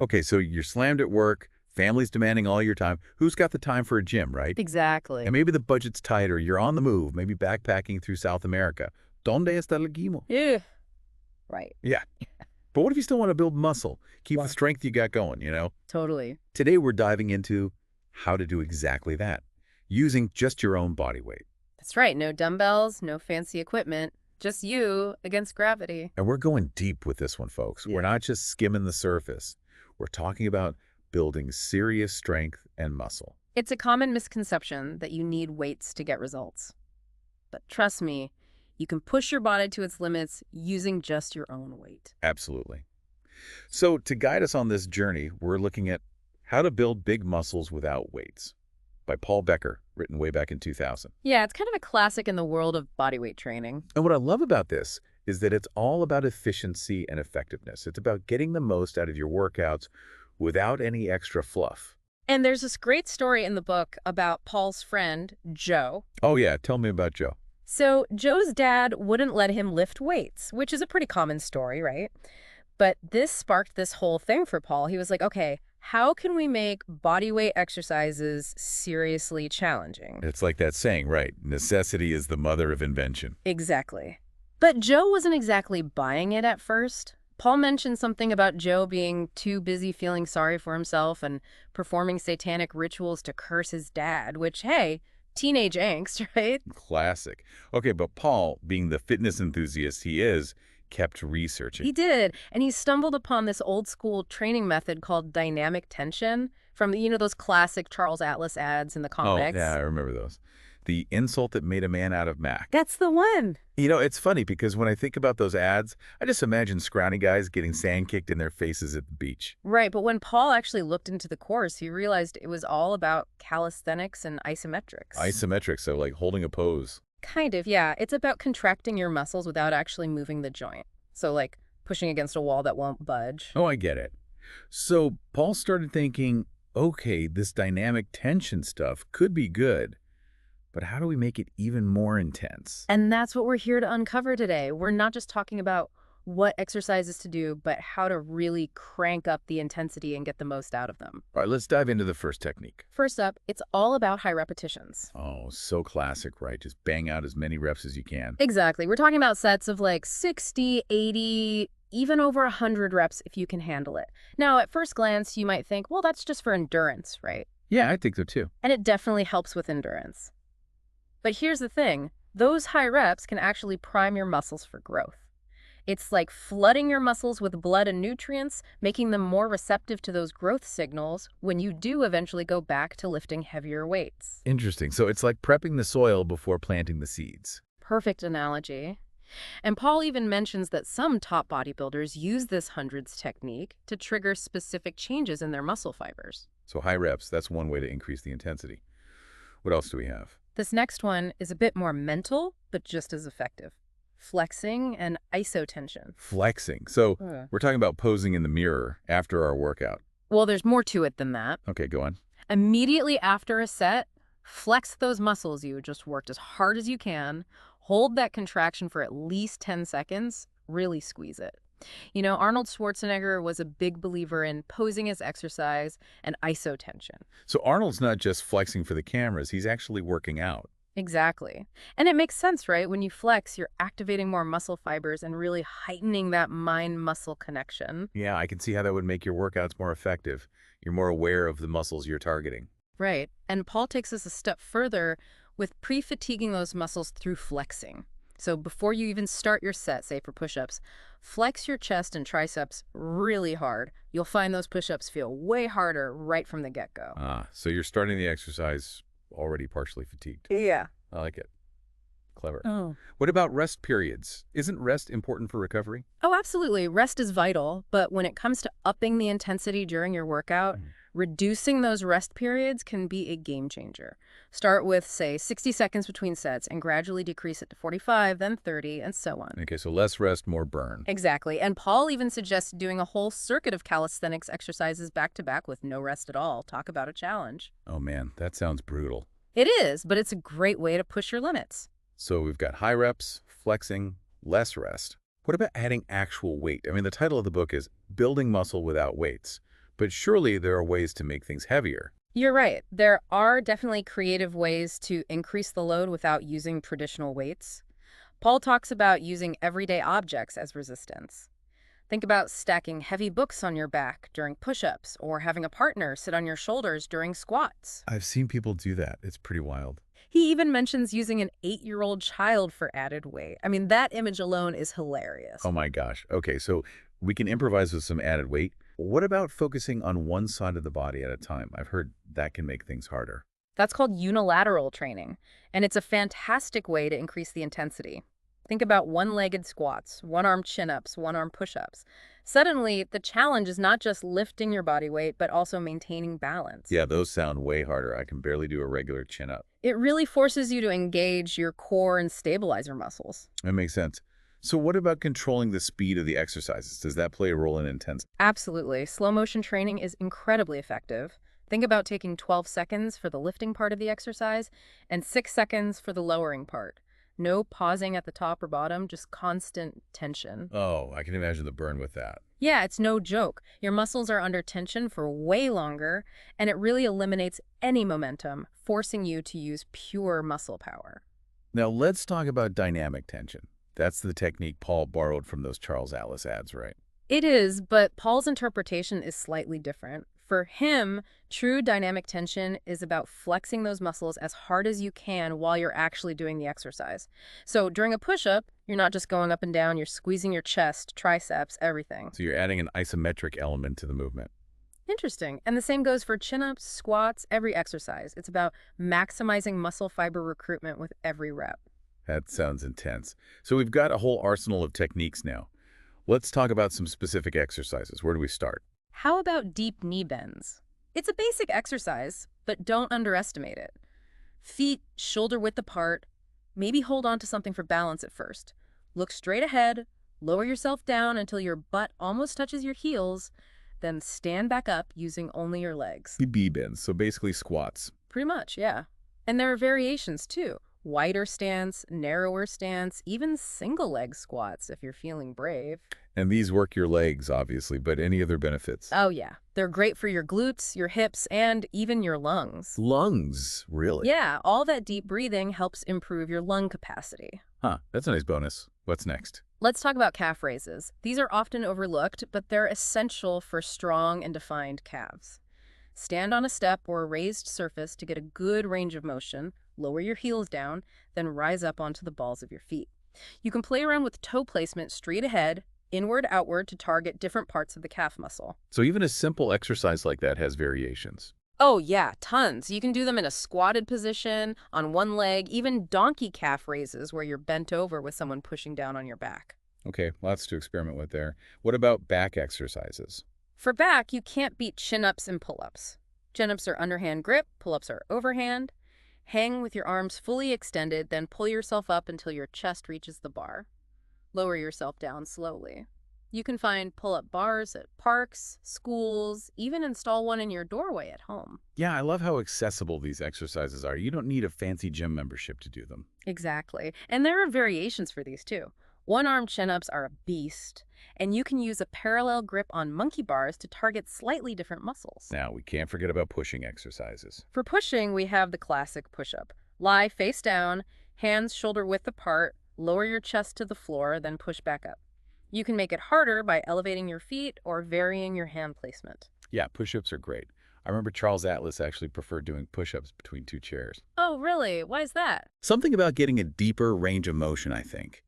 Okay, so you're slammed at work, family's demanding all your time. Who's got the time for a gym, right? Exactly. And maybe the budget's tight or you're on the move, maybe backpacking through South America. ¿Dónde está el gimo? Yeah. Right. Yeah. But what if you still want to build muscle? Keep the strength you got going, you know? Totally. Today we're diving into how to do exactly that, using just your own body weight. That's right. No dumbbells, no fancy equipment. Just you against gravity. And we're going deep with this one, folks. Yeah. We're not just skimming the surface. We're talking about building serious strength and muscle. It's a common misconception that you need weights to get results. But trust me, you can push your body to its limits using just your own weight. Absolutely. So to guide us on this journey, we're looking at How to Build Big Muscles Without Weights by Paul Becker, written way back in 2000. Yeah, it's kind of a classic in the world of bodyweight training. And what I love about this is that it's all about efficiency and effectiveness. It's about getting the most out of your workouts without any extra fluff. And there's this great story in the book about Paul's friend, Joe. Oh yeah, tell me about Joe. So Joe's dad wouldn't let him lift weights, which is a pretty common story, right? But this sparked this whole thing for Paul. He was like, okay, how can we make bodyweight exercises seriously challenging? It's like that saying, right? Necessity is the mother of invention. Exactly. But Joe wasn't exactly buying it at first. Paul mentioned something about Joe being too busy feeling sorry for himself and performing satanic rituals to curse his dad, which, hey, teenage angst, right? Classic. Okay, but Paul, being the fitness enthusiast he is, kept researching. He did, and he stumbled upon this old school training method called dynamic tension from, those classic Charles Atlas ads in the comics. Oh, yeah, I remember those. The insult that made a man out of Mac. That's the one. You know, it's funny because when I think about those ads, I just imagine scrawny guys getting sand kicked in their faces at the beach. Right, but when Paul actually looked into the course, he realized it was all about calisthenics and isometrics. Isometric, so like holding a pose. Kind of, yeah. It's about contracting your muscles without actually moving the joint. So like pushing against a wall that won't budge. Oh, I get it. So Paul started thinking, okay, this dynamic tension stuff could be good, but how do we make it even more intense? And that's what we're here to uncover today. We're not just talking about what exercises to do, but how to really crank up the intensity and get the most out of them. All right, let's dive into the first technique. First up, it's all about high repetitions. Oh, so classic, right? Just bang out as many reps as you can. Exactly. We're talking about sets of like 60, 80, even over 100 reps if you can handle it. Now, at first glance, you might think, well, that's just for endurance, right? Yeah, I think so too. And it definitely helps with endurance. But here's the thing. Those high reps can actually prime your muscles for growth. It's like flooding your muscles with blood and nutrients, making them more receptive to those growth signals when you do eventually go back to lifting heavier weights. Interesting. So it's like prepping the soil before planting the seeds. Perfect analogy. And Paul even mentions that some top bodybuilders use this hundreds technique to trigger specific changes in their muscle fibers. So high reps, that's one way to increase the intensity. What else do we have? This next one is a bit more mental, but just as effective. Flexing and isotension. Flexing. So we're talking about posing in the mirror after our workout. Well, there's more to it than that. Okay, go on. Immediately after a set, flex those muscles you just worked as hard as you can. Hold that contraction for at least 10 seconds. Really squeeze it. Arnold Schwarzenegger was a big believer in posing as exercise and isotension. So Arnold's not just flexing for the cameras, he's actually working out. Exactly. And it makes sense, right? When you flex, you're activating more muscle fibers and really heightening that mind-muscle connection. Yeah, I can see how that would make your workouts more effective. You're more aware of the muscles you're targeting. Right. And Paul takes us a step further with pre-fatiguing those muscles through flexing. So before you even start your set, say for push-ups, flex your chest and triceps really hard. You'll find those push-ups feel way harder right from the get-go. So you're starting the exercise already partially fatigued. Yeah. I like it. Clever. Oh. What about rest periods? Isn't rest important for recovery? Oh, absolutely. Rest is vital, but when it comes to upping the intensity during your workout, reducing those rest periods can be a game changer. Start with, say, 60 seconds between sets and gradually decrease it to 45, then 30, and so on. Okay, so less rest, more burn. Exactly. And Paul even suggests doing a whole circuit of calisthenics exercises back-to-back with no rest at all. Talk about a challenge. Oh man, that sounds brutal. It is, but it's a great way to push your limits. So we've got high reps, flexing, less rest. What about adding actual weight? I mean, the title of the book is Building Muscle Without Weights. But surely there are ways to make things heavier. You're right. There are definitely creative ways to increase the load without using traditional weights. Paul talks about using everyday objects as resistance. Think about stacking heavy books on your back during push-ups or having a partner sit on your shoulders during squats. I've seen people do that. It's pretty wild. He even mentions using an 8-year-old child for added weight. I mean, that image alone is hilarious. Oh my gosh. Okay, so we can improvise with some added weight. What about focusing on one side of the body at a time? I've heard that can make things harder. That's called unilateral training, and it's a fantastic way to increase the intensity. Think about one-legged squats, one-arm chin-ups, one-arm push-ups. Suddenly, the challenge is not just lifting your body weight, but also maintaining balance. Yeah, those sound way harder. I can barely do a regular chin-up. It really forces you to engage your core and stabilizer muscles. That makes sense. So what about controlling the speed of the exercises? Does that play a role in intensity? Absolutely. Slow motion training is incredibly effective. Think about taking 12 seconds for the lifting part of the exercise and 6 seconds for the lowering part. No pausing at the top or bottom, just constant tension. Oh, I can imagine the burn with that. Yeah, it's no joke. Your muscles are under tension for way longer, and it really eliminates any momentum, forcing you to use pure muscle power. Now let's talk about dynamic tension. That's the technique Paul borrowed from those Charles Atlas ads, right? It is, but Paul's interpretation is slightly different. For him, true dynamic tension is about flexing those muscles as hard as you can while you're actually doing the exercise. So during a push-up, you're not just going up and down, you're squeezing your chest, triceps, everything. So you're adding an isometric element to the movement. Interesting. And the same goes for chin-ups, squats, every exercise. It's about maximizing muscle fiber recruitment with every rep. That sounds intense. So we've got a whole arsenal of techniques now. Let's talk about some specific exercises. Where do we start? How about deep knee bends? It's a basic exercise, but don't underestimate it. Feet shoulder width apart. Maybe hold on to something for balance at first. Look straight ahead, lower yourself down until your butt almost touches your heels, then stand back up using only your legs. B bends, so basically squats. Pretty much, yeah. And there are variations too. Wider stance, narrower stance, even single leg squats if you're feeling brave. And these work your legs, obviously, but any other benefits? Oh yeah, they're great for your glutes, your hips, and even your lungs. Lungs, really? Yeah, all that deep breathing helps improve your lung capacity. Huh, that's a nice bonus. What's next? Let's talk about calf raises. These are often overlooked, but they're essential for strong and defined calves. Stand on a step or a raised surface to get a good range of motion, lower your heels down, then rise up onto the balls of your feet. You can play around with toe placement straight ahead, inward, outward to target different parts of the calf muscle. So even a simple exercise like that has variations. Oh yeah, tons. You can do them in a squatted position, on one leg, even donkey calf raises where you're bent over with someone pushing down on your back. Okay, lots to experiment with there. What about back exercises? For back, you can't beat chin-ups and pull-ups. Chin-ups are underhand grip, pull-ups are overhand. Hang with your arms fully extended, then pull yourself up until your chest reaches the bar. Lower yourself down slowly. You can find pull-up bars at parks, schools, even install one in your doorway at home. Yeah, I love how accessible these exercises are. You don't need a fancy gym membership to do them. Exactly. And there are variations for these too. One-arm chin-ups are a beast, and you can use a parallel grip on monkey bars to target slightly different muscles. Now, we can't forget about pushing exercises. For pushing, we have the classic push-up. Lie face down, hands shoulder width apart, lower your chest to the floor, then push back up. You can make it harder by elevating your feet or varying your hand placement. Yeah, push-ups are great. I remember Charles Atlas actually preferred doing push-ups between two chairs. Oh, really? Why is that? Something about getting a deeper range of motion, I think.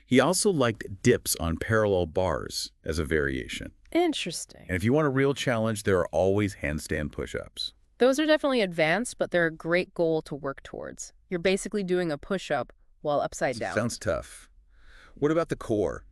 He also liked dips on parallel bars as a variation. Interesting. And if you want a real challenge, there are always handstand push-ups. Those are definitely advanced, but they're a great goal to work towards. You're basically doing a push-up while upside down. Sounds tough. What about the core?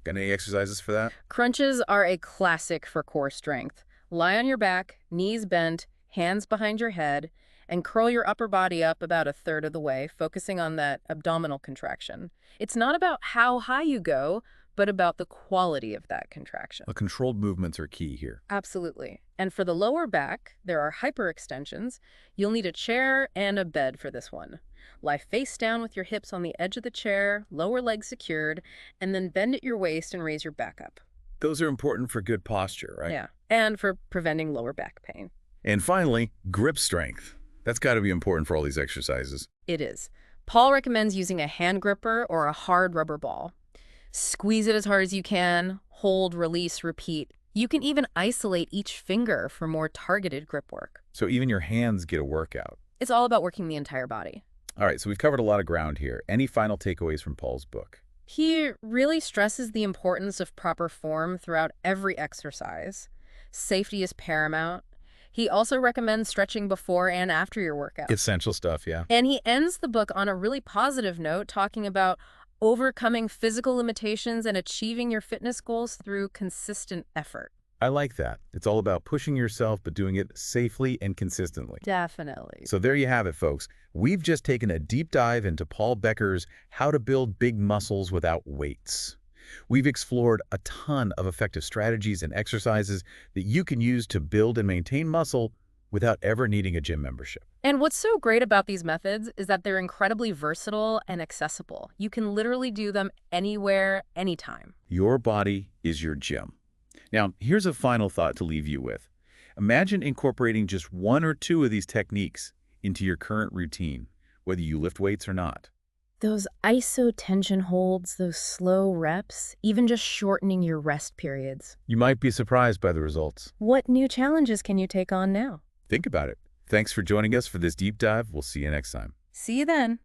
Got any exercises for that? Crunches are a classic for core strength. Lie on your back, knees bent, hands behind your head, and curl your upper body up about a third of the way, focusing on that abdominal contraction. It's not about how high you go, but about the quality of that contraction. The controlled movements are key here. Absolutely. And for the lower back, there are hyperextensions. You'll need a chair and a bed for this one. Lie face down with your hips on the edge of the chair, lower leg secured, and then bend at your waist and raise your back up. Those are important for good posture, right? Yeah, and for preventing lower back pain. And finally, grip strength. That's got to be important for all these exercises. It is. Paul recommends using a hand gripper or a hard rubber ball. Squeeze it as hard as you can, hold, release, repeat. You can even isolate each finger for more targeted grip work. So even your hands get a workout. It's all about working the entire body. All right, so we've covered a lot of ground here. Any final takeaways from Paul's book? He really stresses the importance of proper form throughout every exercise. Safety is paramount. He also recommends stretching before and after your workout. Essential stuff, yeah. And he ends the book on a really positive note, talking about overcoming physical limitations and achieving your fitness goals through consistent effort. I like that. It's all about pushing yourself, but doing it safely and consistently. Definitely. So there you have it, folks. We've just taken a deep dive into Paul Becker's How to Build Big Muscles Without Weights. We've explored a ton of effective strategies and exercises that you can use to build and maintain muscle without ever needing a gym membership. And what's so great about these methods is that they're incredibly versatile and accessible. You can literally do them anywhere, anytime. Your body is your gym. Now, here's a final thought to leave you with. Imagine incorporating just one or two of these techniques into your current routine, whether you lift weights or not. Those iso tension holds, those slow reps, even just shortening your rest periods. You might be surprised by the results. What new challenges can you take on now? Think about it. Thanks for joining us for this deep dive. We'll see you next time. See you then.